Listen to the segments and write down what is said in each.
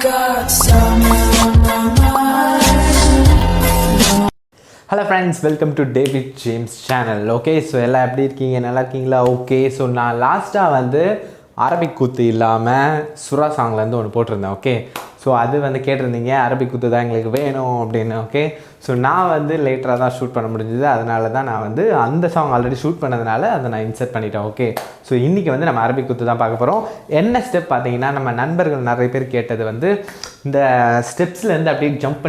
got summer on my mind. Hello friends, welcome to DavidJames channel. Okay, so எல்லாம் எப்படி இருக்கீங்க? நல்லா இருக்கீங்களா? ஓகே, ஸோ நான் லாஸ்ட்டாக வந்து அரபிக் குத்து இல்லாமல் சுரா சாங்லேருந்து ஒன்று போட்டிருந்தேன். ஓகே, ஸோ அது வந்து கேட்டிருந்தீங்க, அரபிக் குத்து தான் எங்களுக்கு வேணும் அப்படின்னு. ஓகே, ஸோ நான் வந்து லேட்டராக தான் ஷூட் பண்ண முடிஞ்சுது, அதனால தான் நான் வந்து அந்த சாங் ஆல்ரெடி ஷூட் பண்ணதுனால அதை நான் இன்சர்ட் பண்ணிட்டேன். ஓகே, ஸோ இன்றைக்கி வந்து நம்ம அரபிக் குத்து தான் பார்க்க போகிறோம். என்ன ஸ்டெப் பார்த்தீங்கன்னா, நம்ம நண்பர்கள் நிறைய பேர் கேட்டது வந்து இந்த ஸ்டெப்ஸ்லேருந்து அப்படியே ஜம்ப்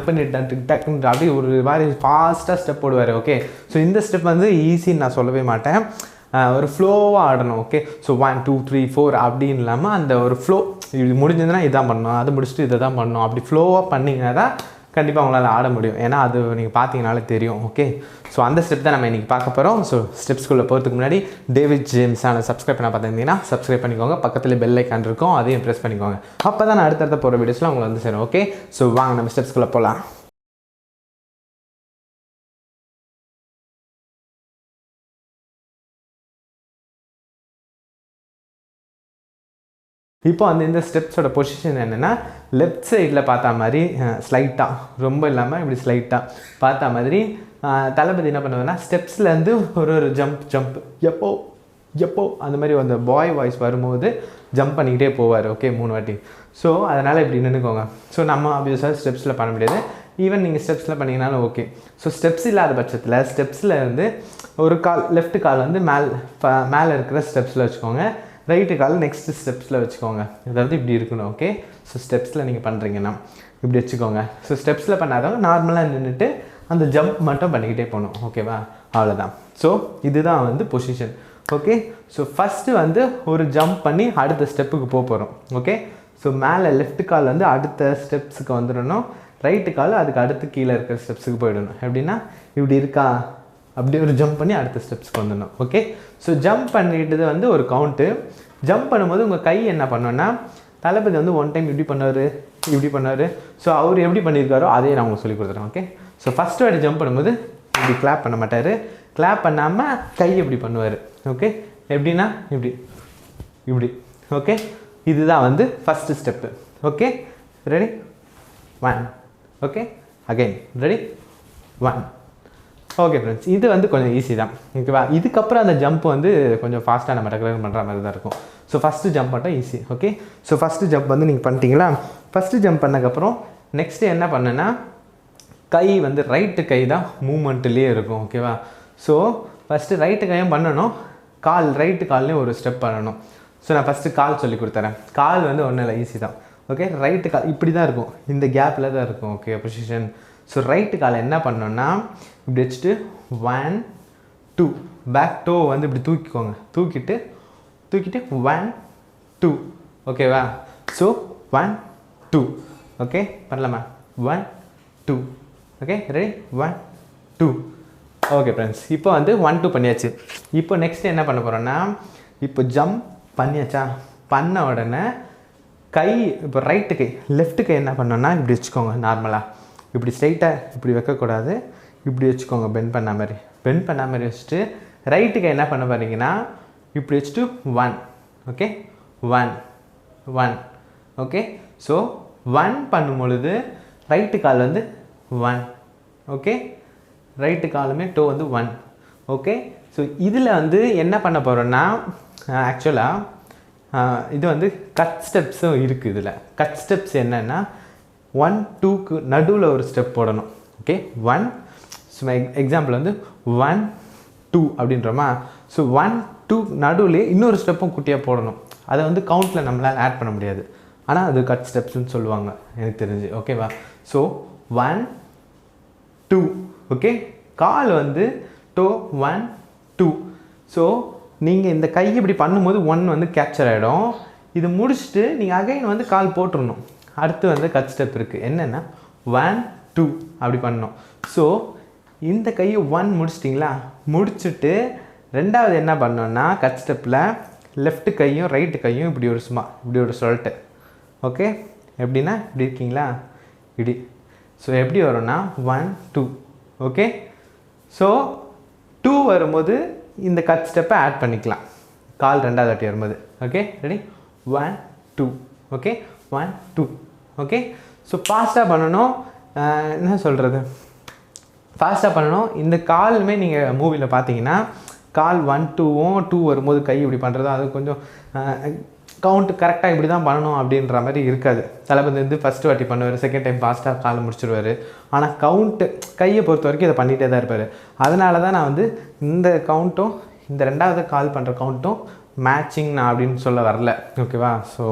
பண்ணி டக்குன்னு அப்படியே ஒரு மாதிரி ஃபாஸ்ட்டாக ஸ்டெப் போடுவார். ஓகே, ஸோ இந்த ஸ்டெப் வந்து ஈஸின்னு நான் சொல்லவே மாட்டேன், ஒரு ஃப்ளோவாக ஆடணும். ஓகே, ஸோ 1 2 3 4 அப்படின்னு இல்லாமல் அந்த ஒரு ஃப்ளோ, இது முடிஞ்சதுன்னா இதான் பண்ணணும், அது முடிச்சுட்டு இதை தான் பண்ணணும், அப்படி ஃப்ளோவாக பண்ணிங்கன்னா தான் கண்டிப்பாக உங்களால் ஆட முடியும். ஏன்னா அது நீங்கள் பார்த்தீங்கனாலே தெரியும். ஓகே, ஸோ அந்த ஸ்டெப் தான் நம்ம இன்றைக்கி பார்க்க போகிறோம். ஸோ ஸ்டெப்ஸ்குள்ளே போகிறதுக்கு முன்னாடி DavidJames சேனல் சப்ஸ்கிரைப் பண்ண பார்த்துருந்தீங்கன்னா சப்ஸ்கிரைப் பண்ணிக்கோங்க, பக்கத்தில் பெல் ஐக்கான் இருக்கும், அதையும் ப்ரெஸ் பண்ணிக்கோங்க. அப்போ தான் நான் அடுத்தடுத்த போகிற வீடியோஸ்லாம் உங்களை வந்து சேரும். ஓகே, ஸோ வாங்க நம்ம ஸ்டெப்ஸ்குள்ளே போகலாம். இப்போ அந்த இந்த ஸ்டெப்ஸோட பொசிஷன் என்னென்னா, லெஃப்ட் சைடில் பார்த்தா மாதிரி ஸ்லைட்டாக, ரொம்ப இல்லாமல் இப்படி ஸ்லைட்டாக பார்த்தா மாதிரி தளபதி என்ன பண்ணுவாங்கன்னா, ஸ்டெப்ஸ்லேருந்து ஒரு ஜம்ப் எப்போ அந்த மாதிரி அந்த பாய் வாய்ஸ் வரும்போது ஜம்ப் பண்ணிக்கிட்டே போவார். ஓகே, 3 வாட்டி. ஸோ அதனால் இப்படி நின்றுக்கோங்க. ஸோ நம்ம ஆப்வியஸாக ஸ்டெப்ஸில் பண்ண முடியாது, ஈவன் நீங்கள் ஸ்டெப்ஸில் பண்ணிங்கனாலும் ஓகே. ஸோ ஸ்டெப்ஸ் இல்லாத பட்சத்தில் ஸ்டெப்ஸில் இருந்து ஒரு கால், லெஃப்ட் கால் வந்து மேலே இருக்கிற ஸ்டெப்ஸில் வச்சுக்கோங்க, ரைட்டு கால் நெக்ஸ்ட் ஸ்டெப்ஸில் வச்சுக்கோங்க. அதாவது இப்படி இருக்கணும். ஓகே, ஸோ ஸ்டெப்ஸில் நீங்கள் பண்ணுறீங்கன்னா இப்படி வச்சுக்கோங்க. ஸோ ஸ்டெப்ஸில் பண்ணாதவங்க நார்மலாக நின்றுட்டு அந்த ஜம்ப் மட்டும் பண்ணிக்கிட்டே போகணும். ஓகேவா, அவ்வளோதான். ஸோ இதுதான் வந்து பொசிஷன். ஓகே, ஸோ ஃபஸ்ட்டு வந்து ஒரு ஜம்ப் பண்ணி அடுத்த ஸ்டெப்புக்கு போகிறோம். ஓகே, ஸோ மேலே லெஃப்ட் கால் வந்து அடுத்த ஸ்டெப்ஸுக்கு வந்துடணும், ரைட்டு கால் அதுக்கு அடுத்து கீழே இருக்கிற ஸ்டெப்ஸுக்கு போயிடணும். எப்படின்னா இப்படி இருக்கா, அப்படி ஒரு ஜம்ப் பண்ணி அடுத்த ஸ்டெப்ஸ்க்கு வந்துடணும். ஓகே, ஸோ ஜம்ப் பண்ணிட்டு வந்து ஒரு கவுண்ட்டு. ஜம்ப் பண்ணும்போது உங்கள் கை என்ன பண்ணோன்னா, தளபதி வந்து 1 டைம் இப்படி பண்ணார். ஸோ அவர் எப்படி பண்ணியிருக்காரோ அதே நான் உங்களுக்கு சொல்லி கொடுத்துறேன். ஓகே, ஸோ ஃபஸ்ட்டு வாட்டி ஜம்ப் பண்ணும்போது இப்படி கிளாப் பண்ண மாட்டார், கிளாப் பண்ணாமல் கை எப்படி பண்ணுவார். ஓகே, எப்படின்னா இப்படி. ஓகே, இதுதான் வந்து first step. Okay, ready, 1. Okay, again ready, 1. Okay friends, இது வந்து கொஞ்சம் ஈஸி தான். ஓகேவா, இதுக்கப்புறம் அந்த ஜம்ப் வந்து கொஞ்சம் ஃபாஸ்ட்டாக நம்ம ரெகுலர் பண்ணுற மாதிரி தான் இருக்கும். ஸோ ஃபஸ்ட்டு ஜம்ப் மட்டும் easy. Okay, so first jump வந்து நீங்கள் பண்ணிட்டீங்களா, ஃபஸ்ட்டு ஜம்ப் பண்ணக்கப்புறம் நெக்ஸ்ட்டு என்ன பண்ணேன்னா, கை வந்து ரைட்டு கை தான் மூமெண்ட்லேயே இருக்கும். ஓகேவா, ஸோ ஃபஸ்ட்டு ரைட்டு கையும் பண்ணணும், ரைட்டு கால்லேயும் ஒரு ஸ்டெப் பண்ணணும். ஸோ நான் ஃபஸ்ட்டு கால் சொல்லி கொடுத்துறேன். கால் வந்து ஒன்றும் இல்லை, ஈஸி தான். ஓகே, ரைட்டு கால் இப்படி தான் இருக்கும், இந்த கேப்பில் தான் இருக்கும். Okay, position. ஸோ ரைட்டு காலை என்ன பண்ணோன்னா, இப்படி வச்சுட்டு 1 2 பேக் டோ வந்து இப்படி தூக்கிக்கோங்க, தூக்கிட்டு 1 2. ஓகேவா, ஸோ 1 2. ஓகே, பண்ணலாமா, 1 2. Okay, ready, 1 2. ஓகே ஃப்ரெண்ட்ஸ், இப்போ வந்து 1 2 பண்ணியாச்சு. இப்போ நெக்ஸ்ட் என்ன பண்ண போகிறோன்னா, இப்போ ஜம்ப் பண்ணியாச்சா, பண்ண உடனே கை, இப்போ ரைட்டு கை, லெஃப்ட் கை என்ன பண்ணோன்னா இப்படி வச்சுக்கோங்க. நார்மலாக இப்படி ஸ்ட்ரைட்டாக இப்படி வைக்கக்கூடாது, இப்படி வச்சுக்கோங்க, பெண்ட் பண்ண மாதிரி வச்சுட்டு, ரைட்டு கை என்ன பண்ண போகிறீங்கன்னா இப்படி வச்சுட்டு 1. ஓகே, 1. ஓகே, ஸோ 1 பண்ணும் பொழுது ரைட்டு கால் வந்து 1. ஓகே, ரைட்டு காலுமே டோ வந்து 1. ஓகே, ஸோ இதில் வந்து என்ன பண்ண போகிறோன்னா, ஆக்சுவலாக இது வந்து கட் ஸ்டெப்ஸும் இருக்குது. இதில் கட் ஸ்டெப்ஸ் என்னென்னா, 1 2க்கு நடுவில் ஒரு ஸ்டெப் போடணும். ஓகே, 1. ஸோ எக்ஸாம்பிள் வந்து 1 2 அப்படின்றோமா, ஸோ 1 2 நடுவில் இன்னொரு ஸ்டெப்பும் குட்டியாக போடணும். அதை வந்து கவுண்ட்டில் நம்மளால் ஆட் பண்ண முடியாது, ஆனால் அது கட் ஸ்டெப்ஸ்ன்னு சொல்லுவாங்க எனக்கு தெரிஞ்சு. ஓகேவா, ஸோ 1 2. ஓகே, கால் வந்து டோ 1 2. ஸோ நீங்கள் இந்த கை இப்படி பண்ணும்போது 1 வந்து கேப்சர் ஆகிடும். இது முடிச்சுட்டு நீங்கள் அகைன் வந்து கால் போட்டுடணும். அடுத்து வந்து கட் ஸ்டெப் இருக்குது, என்னென்னா 1 2 அப்படி பண்ணணும். ஸோ இந்த கையை 1 முடிச்சிட்டிங்களா, முடிச்சுட்டு ரெண்டாவது என்ன பண்ணோன்னா, கட் ஸ்டெப்பில் லெஃப்ட் கையும் ரைட்டு கையும் இப்படி ஒரு சொல்லிட்டு. ஓகே, எப்படின்னா இப்படி இருக்கீங்களா, இப்படி. ஸோ எப்படி வரும்னா 1 2. ஓகே, ஸோ 2 வரும்போது இந்த கட் ஸ்டெப்பை ஆட் பண்ணிக்கலாம், கால் ரெண்டாவது வாட்டி வரும்போது. Okay, ready, 1 2. Okay, 1 2. Okay. So ஃபாஸ்ட்டாக பண்ணணும். என்ன சொல்கிறது, ஃபாஸ்ட்டாக பண்ணணும். இந்த காலுமே நீங்கள் மூவியில் பார்த்தீங்கன்னா கால் 1 2வும் 2 வரும்போது கை இப்படி பண்ணுறதோ அது கொஞ்சம் கவுண்ட் கரெக்டாக இப்படி தான் பண்ணணும் அப்படின்ற மாதிரி இருக்காது. தளபதி வந்து ஃபஸ்ட்டு வாட்டி பண்ணுவார், செகண்ட் டைம் ஃபாஸ்ட்டாக கால் முடிச்சிடுவார். ஆனால் கவுண்ட்டு கையை பொறுத்த வரைக்கும் இதை பண்ணிகிட்டே தான் இருப்பார். அதனால தான் நான் வந்து இந்த கவுண்ட்டும் இந்த ரெண்டாவது கால் பண்ணுற கவுண்ட்டும் மேட்சிங் நான் அப்படின்னு சொல்ல வரல. ஓகேவா. ஸோ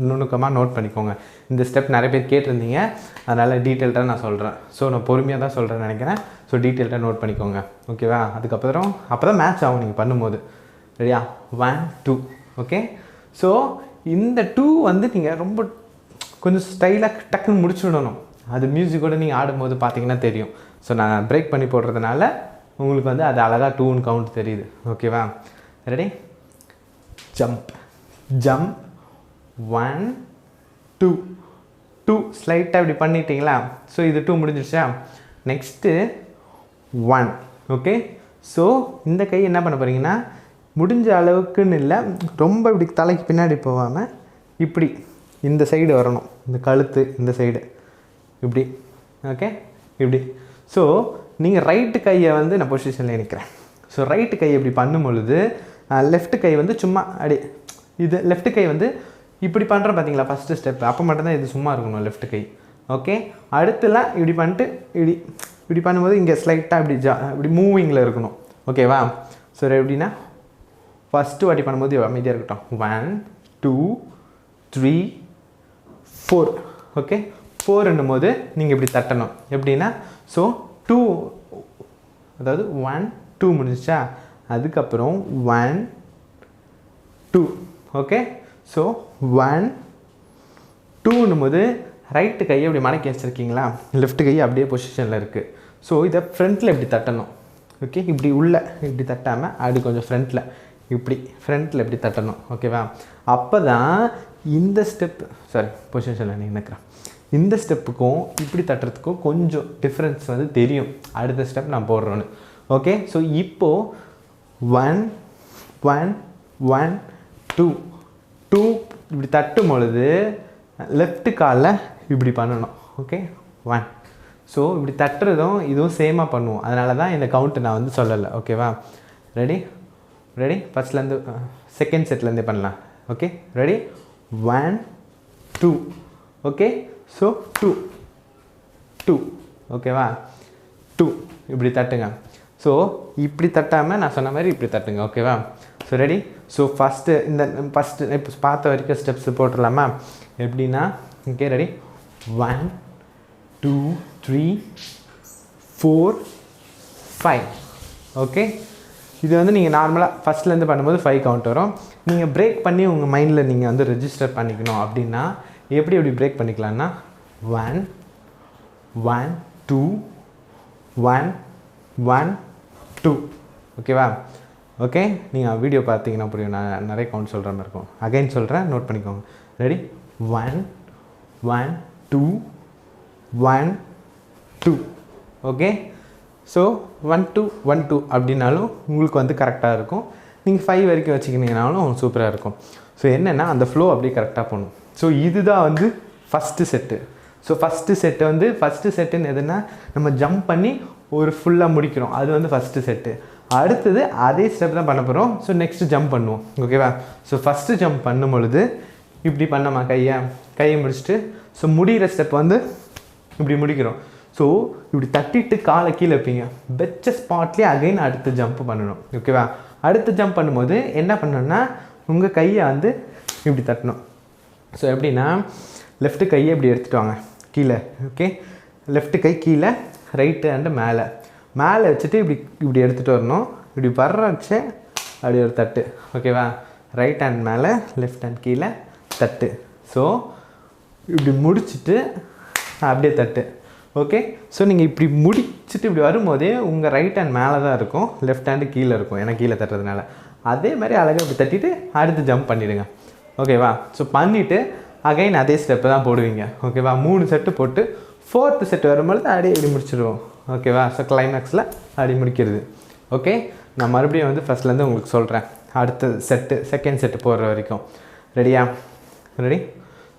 நுணுக்கமாக நோட் பண்ணிக்கோங்க. இந்த ஸ்டெப் நிறைய பேர் கேட்டிருந்தீங்க, அதனால் டீட்டெயில்டாக நான் சொல்கிறேன். ஸோ நான் பொறுமையாக தான் சொல்கிறேன்னு நினைக்கிறேன். ஸோ டீட்டெயில்டாக நோட் பண்ணிக்கோங்க. ஓகேவா. அதுக்கப்புறம் அப்போ தான் மேட்ச் ஆகும் நீங்கள் பண்ணும்போது. ரெடியா? 1 2. ஓகே. ஸோ இந்த 2 வந்து நீங்கள் ரொம்ப கொஞ்சம் ஸ்டைலாக டக்குன்னு முடிச்சுடணும். அது மியூசிக்கோடு நீங்கள் ஆடும்போது பார்த்தீங்கன்னா தெரியும். ஸோ நான் பிரேக் பண்ணி போடுறதுனால உங்களுக்கு வந்து அது அழகாக 2ன்னு கவுண்ட் தெரியுது. ஓகேவா. ரெடி? ஜம்ப் ஜம்ப் 1 2 2 ஸ்லைட்டாக இப்படி பண்ணிட்டீங்களா. ஸோ இது 2 முடிஞ்சிருச்சா. நெக்ஸ்ட்டு 1. ஓகே. ஸோ இந்த கை என்ன பண்ண போகிறீங்கன்னா முடிஞ்ச அளவுக்குன்னு இல்லை, ரொம்ப இப்படி தலைக்கு பின்னாடி போகாமல் இப்படி இந்த சைடு வரணும். இந்த கழுத்து இந்த சைடு இப்படி. ஓகே. இப்படி. ஸோ நீங்கள் ரைட்டு கையை வந்து நான் பொசிஷனில் நிற்கிறேன். ஸோ ரைட்டு கையை இப்படி பண்ணும் பொழுது லெஃப்ட் கை வந்து சும்மா அப்படி இது லெஃப்ட் கை வந்து இப்படி பண்ணுறோம் பார்த்தீங்களா ஃபஸ்ட்டு ஸ்டெப். அப்போ மட்டும்தான் இது சும்மா இருக்கணும் லெஃப்ட் கை. ஓகே. அடுத்துலாம் இப்படி பண்ணிட்டு இப்படி இப்படி பண்ணும்போது இங்கே ஸ்லைட்டாக இப்படி இப்படி மூவிங்கில் இருக்கணும். ஓகேவா. ஸோ எப்படின்னா ஃபஸ்ட்டு வாட்டி பண்ணும்போது அமைதியாக இருக்கட்டும். 1 2 3 4. ஓகே. 4ன்னும் போது நீங்கள் இப்படி தட்டணும். எப்படின்னா ஸோ 2 அதாவது 1 2 முடிஞ்சிச்சா. அதுக்கப்புறம் 1 2. ஓகே. ஸோ 1 2ன்னும் போது ரைட்டு கையை இப்படி மடக்கி வச்சுருக்கீங்களா, லெஃப்ட் கை அப்படியே பொசிஷனில் இருக்குது. ஸோ இதை ஃப்ரண்ட்டில் இப்படி தட்டணும். ஓகே. இப்படி உள்ள இப்படி தட்டாமல் அது கொஞ்சம் ஃப்ரண்ட்டில் இப்படி ஃப்ரண்ட்டில் இப்படி தட்டணும். ஓகேவா. அப்போ தான் இந்த ஸ்டெப்பு பொசிஷனில் நீ நிற்கிறேன். இந்த ஸ்டெப்புக்கும் இப்படி தட்டுறதுக்கும் கொஞ்சம் டிஃப்ரென்ஸ் வந்து தெரியும் அடுத்த ஸ்டெப் நான் போடுறோன்னு. ஓகே. ஸோ இப்போது 1 1 1 2 2 இப்படி தட்டும் பொழுது லெஃப்ட் காலில் இப்படி பண்ணணும். ஓகே. 1. ஸோ இப்படி தட்டுறதும் இதுவும் சேமாக பண்ணுவோம். அதனால தான் இந்த கவுண்ட்டு நான் வந்து சொல்லலை. ஓகேவா. ரெடி? ரெடி? ஃபஸ்ட்லேருந்து செகண்ட் செட்லேருந்தே பண்ணலாம். ஓகே. ரெடி? 1 2. ஓகே. ஸோ 2 2. ஓகேவா. 2 இப்படி தட்டுங்க. ஸோ இப்படி தட்டாமல் நான் சொன்ன மாதிரி இப்படி தட்டுங்க. ஓகேவா. So ready? ஸோ ஃபஸ்ட்டு இப்போ பார்த்த வரைக்கும் ஸ்டெப்ஸ் போட்டுடலாமா எப்படின்னா. ஓகே. ரெடி? 1 2 3 4 5. ஓகே. இது வந்து நீங்கள் நார்மலாக ஃபஸ்ட்லேருந்து பண்ணும்போது 5 கவுண்ட் வரும். நீங்கள் பிரேக் பண்ணி உங்கள் மைண்டில் நீங்கள் வந்து ரெஜிஸ்டர் பண்ணிக்கணும். அப்படின்னா எப்படி பிரேக் பண்ணிக்கலாம்னா 1 1 2 1 1 2. ஓகேவா. ஓகே. நீங்கள் வீடியோ பார்த்தீங்கன்னா புரியும், நான் நிறைய கவுண்ட் சொல்கிற மாதிரி இருக்கும். அகைன் சொல்கிறேன், நோட் பண்ணிக்கோங்க. ரெடி? 1 1 2 1 2. ஓகே. ஸோ 1 2 1 2 அப்படின்னாலும் உங்களுக்கு வந்து கரெக்டாக இருக்கும். நீங்கள் 5 வரைக்கும் வச்சுக்கினீங்கனாலும் சூப்பராக இருக்கும். ஸோ என்னென்னா அந்த ஃப்ளோ அப்படியே கரெக்டாக போகணும். ஸோ இதுதான் வந்து ஃபஸ்ட்டு செட்டு. ஸோ ஃபஸ்ட்டு செட்டுன்னு எதுனா நம்ம ஜம்ப் பண்ணி ஒரு ஃபுல்லாக முடிக்கிறோம், அது வந்து ஃபஸ்ட்டு செட்டு. அடுத்தது அதே ஸ்டெப் தான் பண்ண போகிறோம். ஸோ நெக்ஸ்ட்டு ஜம்ப் பண்ணுவோம். ஓகேவா. ஸோ ஃபஸ்ட்டு ஜம்ப் பண்ணும் பொழுது இப்படி பண்ணோமா கையை முடிச்சுட்டு ஸோ முடிகிற ஸ்டெப் வந்து இப்படி முடிக்கிறோம். ஸோ இப்படி தட்டிட்டு காலை கீழே வைப்பீங்க. பெச்ச ஸ்பாட்லேயே அகைன் அடுத்த ஜம்ப் பண்ணணும். ஓகேவா. அடுத்த ஜம்ப் பண்ணும்போது என்ன பண்ணணும்னா உங்கள் கையை வந்து இப்படி தட்டணும். ஸோ எப்படின்னா லெஃப்ட்டு கையை இப்படி எடுத்துகிட்டு வாங்க கீழே. ஓகே. லெஃப்ட்டு கை கீழே, ரைட்டு ஹேண்டு மேலே வச்சுட்டு இப்படி எடுத்துகிட்டு வரணும். இப்படி வர்ற வச்சு அப்படி ஒரு தட்டு. ஓகேவா. ரைட் ஹேண்ட் மேலே, லெஃப்ட் ஹேண்ட் கீழே, தட்டு. ஸோ இப்படி முடிச்சுட்டு அப்படியே தட்டு. ஓகே. ஸோ நீங்கள் இப்படி முடிச்சுட்டு இப்படி வரும்போதே உங்கள் ரைட் ஹேண்ட் மேலே தான் இருக்கும், லெஃப்ட் ஹேண்டு கீழே இருக்கும், ஏன்னா கீழே தட்டுறதுனால. அதே மாதிரி அழகாக இப்படி தட்டிட்டு அடுத்து ஜம்ப் பண்ணிவிடுங்க. ஓகேவா. ஸோ பண்ணிவிட்டு அகைன் அதே ஸ்டெப்பு தான் போடுவீங்க. ஓகேவா. 3 செட்டு போட்டு 4th செட்டு வரும்பொழுது அப்படியே இப்படி முடிச்சிடுவோம். ஓகேவா. ஸோ கிளைமேக்ஸில் அப்படி முடிக்கிறது. ஓகே. நான் மறுபடியும் வந்து ஃபஸ்ட்லேருந்து உங்களுக்கு சொல்கிறேன் அடுத்த செட்டு செகண்ட் செட்டு போடுற வரைக்கும். ரெடியா? ரெடி?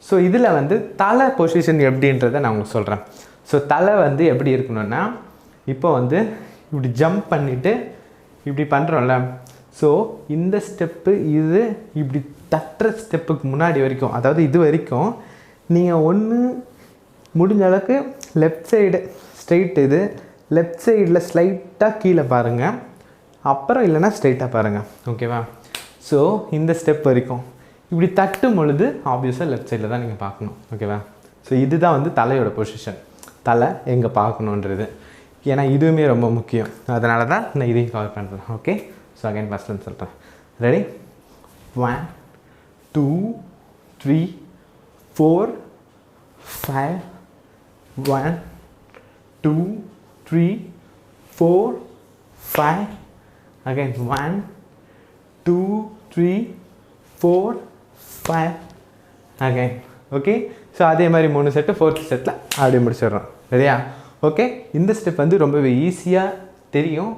ஸோ இதில் வந்து தலை பொசிஷன் எப்படின்றத நான் உங்களுக்கு சொல்கிறேன். ஸோ தலை வந்து எப்படி இருக்கணும்னா, இப்போ வந்து இப்படி ஜம்ப் பண்ணிவிட்டு இப்படி பண்ணுறோம்ல, ஸோ இந்த ஸ்டெப்பு இது இப்படி தட்டுற ஸ்டெப்புக்கு முன்னாடி வரைக்கும், அதாவது இது வரைக்கும் நீங்கள் ஒன்று முடிஞ்ச அளவுக்கு லெஃப்ட் சைடு ஸ்ட்ரெயிட், இது லெஃப்ட் சைடில் ஸ்லைட்டாக கீழே பாருங்கள், அப்புறம் இல்லைனா ஸ்ட்ரெயிட்டாக பாருங்கள். ஓகேவா? ஸோ இந்த ஸ்டெப் வரைக்கும் இப்படி தட்டும் பொழுது ஆப்வியஸாக லெஃப்ட் சைடில் தான் நீங்கள் பார்க்கணும். ஓகேவா? ஸோ இதுதான் வந்து தலையோட பொசிஷன், தலை எங்கே பார்க்கணுன்றது. ஏன்னா இதுவுமே ரொம்ப முக்கியம், அதனால தான் நான் இதையும் கவர் பண்ணுறேன். ஓகே, ஸோ அகைன் ஃபஸ்ட்டுன்னு சொல்கிறேன். Ready? 1 2 3 4 5 1 2 3 4 5 again 1 2 3 4 5 again. Okay, so அதே மாதிரி 3 செட்டு, 4th செட்டில் அப்படியே முடிச்சிடுறோம். சரியா? ஓகே, இந்த ஸ்டெப் வந்து ரொம்பவே ஈஸியாக தெரியும்,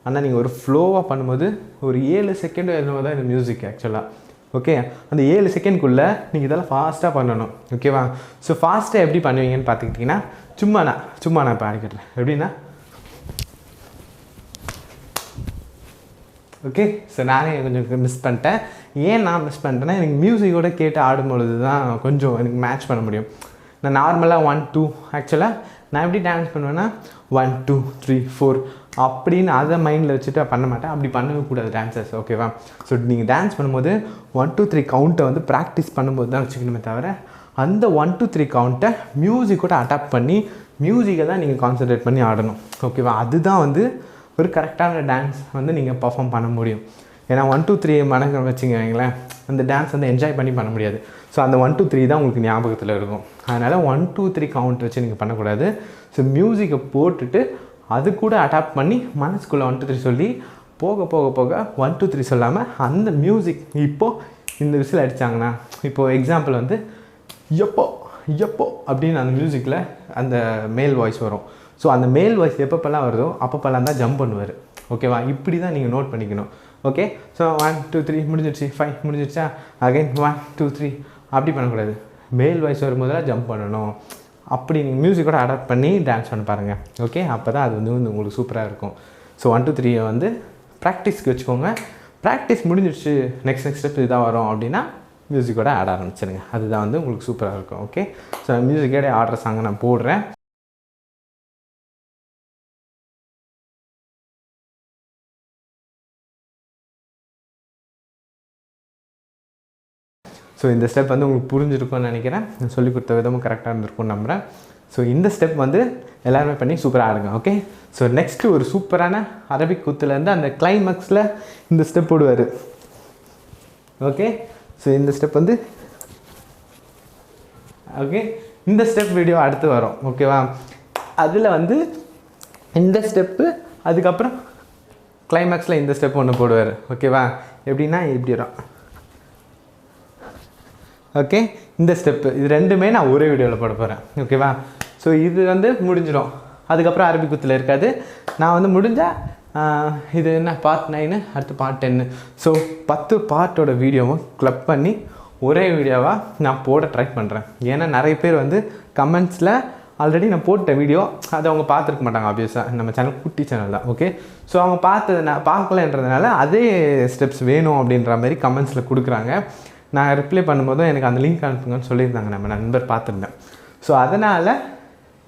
ஆனால் நீங்கள் ஒரு ஃப்ளோவாக பண்ணும்போது ஒரு 7 செகண்ட் எழுதும் தான் இந்த மியூசிக் ஆக்சுவலாக. ஓகே, அந்த 7 செகண்ட்குள்ளே நீங்கள் இதெல்லாம் ஃபாஸ்ட்டாக பண்ணணும். ஓகேவா? ஸோ ஃபாஸ்ட்டாக எப்படி பண்ணுவீங்கன்னு பார்த்துக்கிட்டிங்கன்னா, சும்மா நான் இப்போ அடிக்கிறேன். எப்படின்னா, ஓகே, ஸோ நானே கொஞ்சம் மிஸ் பண்ணிட்டேன். ஏன் நான் மிஸ் பண்ணிட்டேன்னா, எனக்கு மியூசிக்கோட கேட்டு ஆடும்பொழுது தான் கொஞ்சம் எனக்கு மேட்ச் பண்ண முடியும். நான் நார்மலாக 1 2 ஆக்சுவலாக நான் எப்படி டான்ஸ் பண்ணுவேன்னா 1 2 3 4 அப்படின்னு அதை மைண்டில் வச்சுட்டு பண்ண மாட்டேன். அப்படி பண்ணவே கூடாது டான்ஸர்ஸ். ஓகேவா? ஸோ நீங்கள் டான்ஸ் பண்ணும்போது 1 2 3 கவுண்ட்டை வந்து ப்ராக்டிஸ் பண்ணும்போது தான் வச்சுக்கணுமே தவிர, அந்த 1 2 3 கவுண்ட்டை மியூசிக்கோட அடாப்ட் பண்ணி மியூசிக்கை தான் நீங்கள் கான்சன்ட்ரேட் பண்ணி ஆடணும். ஓகேவா? அதுதான் வந்து ஒரு கரெக்டான டான்ஸ் வந்து நீங்கள் பர்ஃபார்ம் பண்ண முடியும். ஏன்னா 1 2 3 மனசை வச்சுங்க வைங்களேன், அந்த டான்ஸ் வந்து என்ஜாய் பண்ணி பண்ண முடியாது. ஸோ அந்த 1 2 3 தான் உங்களுக்கு ஞாபகத்தில் இருக்கும். அதனால் 1 2 3 கவுண்ட் வச்சு நீங்கள் பண்ணக்கூடாது. ஸோ மியூசிக்கை போட்டுட்டு அது கூட அடாப்ட் பண்ணி மனசுக்குள்ளே 1 2 3 சொல்லி போக போக போக 1 2 3 சொல்லாமல் அந்த மியூசிக், இப்போது இந்த விசில் அடித்தாங்கன்னா, இப்போது எக்ஸாம்பிள் வந்து எப்போ அப்படின்னு அந்த மியூசிக்கில் அந்த மேல் வாய்ஸ் வரும். ஸோ அந்த மேல் வாய்ஸ் எப்பப்பெல்லாம் வருதோ அப்பப்பெல்லாம் தான் ஜம்ப் பண்ணுவார். ஓகேவா? இப்படி தான் நீங்கள் நோட் பண்ணிக்கணும். ஓகே, ஸோ 1 2 3 முடிஞ்சிடுச்சு, 5 முடிஞ்சிடுச்சா, அகைன் 1 2 3 அப்படி பண்ணக்கூடாது. மேல் வாய்ஸ் வரும்போதெல்லாம் ஜம்ப் பண்ணணும். அப்படி நீங்கள் மியூசிக்கோட அடாப்ட் பண்ணி டான்ஸ் பண்ண பாருங்கள். ஓகே, அப்போ தான் அது வந்து உங்களுக்கு சூப்பராக இருக்கும். ஸோ 1 2 3 வந்து ப்ராக்டிஸ்க்கு வச்சுக்கோங்க. ப்ராக்டிஸ் முடிஞ்சிடுச்சு, நெக்ஸ்ட் ஸ்டெப் இதாக வரும் அப்படின்னா மியூசிக்கோட ஆட ஆரம்பிச்சிடுங்க. அதுதான் வந்து உங்களுக்கு சூப்பராக இருக்கும். ஓகே, ஸோ மியூசிக்கோட ஆடுற சாங்கை நான் போடுறேன். ஸோ இந்த ஸ்டெப் வந்து உங்களுக்கு புரிஞ்சிருக்கும்னு நினைக்கிறேன். நான் சொல்லிக் கொடுத்த விதமும் கரெக்டாக இருந்திருக்கும்னு நம்புகிறேன். ஸோ இந்த ஸ்டெப் வந்து எல்லாருமே பண்ணி சூப்பராக ஆடுங்க. ஓகே, ஸோ நெக்ஸ்ட்டு ஒரு சூப்பரான அரபிக் குத்துலேருந்து அந்த கிளைமேக்ஸில் இந்த ஸ்டெப் போடுவார். ஓகே, ஸோ இந்த ஸ்டெப் வந்து ஓகே, இந்த ஸ்டெப் வீடியோ அடுத்து வரும். ஓகேவா? அதில் வந்து இந்த ஸ்டெப்பு, அதுக்கப்புறம் கிளைமேக்ஸில் இந்த ஸ்டெப் ஒன்று போடுவார். ஓகேவா? எப்படின்னா இப்படி வரும். ஓகே, இந்த ஸ்டெப்பு இது ரெண்டுமே நான் ஒரே வீடியோவில் போட போகிறேன். ஓகேவா? ஸோ இது வந்து முடிஞ்சிடும். அதுக்கப்புறம் அரபிக் குத்தில் இருக்காது. நான் வந்து முடிஞ்சால் இது என்ன பார்ட் 9, அடுத்து பார்ட் 10. ஸோ 10 பார்ட்டோட வீடியோவும் கிளப் பண்ணி ஒரே வீடியோவாக நான் போட ட்ரை பண்ணுறேன். ஏன்னா நிறைய பேர் வந்து கமெண்ட்ஸில் ஆல்ரெடி நான் போட்ட வீடியோ அதை அவங்க பார்த்துருக்க மாட்டாங்க. ஆப்வியஸாக நம்ம சேனல் குட்டி சேனல் தான். ஓகே, ஸோ அவங்க பார்க்கலன்றதுனால அதே ஸ்டெப்ஸ் வேணும் அப்படின்ற மாதிரி கமெண்ட்ஸில் கொடுக்குறாங்க. நான் ரிப்ளை பண்ணும்போதும் எனக்கு அந்த லிங்க் அனுப்புங்கன்னு சொல்லியிருந்தாங்க, நம்ம நண்பர் பார்த்துருந்தேன். ஸோ அதனால்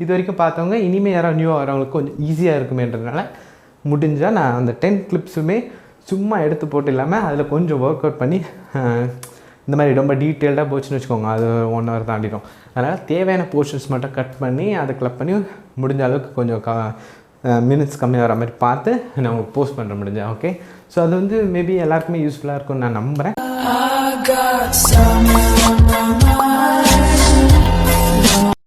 இது வரைக்கும் பார்த்தவங்க இனிமேல் யாராவது நியூவாக வரவங்களுக்கு கொஞ்சம் ஈஸியாக இருக்குமேன்றதுனால முடிஞ்சால் நான் அந்த 10 கிளிப்ஸுமே சும்மா எடுத்து போட்டு இல்லாமல் அதில் கொஞ்சம் ஒர்க் அவுட் பண்ணி இந்த மாதிரி ரொம்ப டீட்டெயில்டாக போச்சுன்னு வச்சுக்கோங்க, அது 1 hour தாண்டிடும். அதனால் தேவையான போர்ஷன்ஸ் மட்டும் கட் பண்ணி அதை கிளப் பண்ணி முடிஞ்ச அளவுக்கு கொஞ்சம் மினிட்ஸ் கம்மியாக வர மாதிரி பார்த்து நான் உங்களுக்கு போஸ்ட் பண்ணுற முடிஞ்சேன். ஓகே, ஸோ அது வந்து மேபி எல்லாருக்குமே யூஸ்ஃபுல்லாக இருக்கும்னு நான் நம்புகிறேன். I got something on my mind.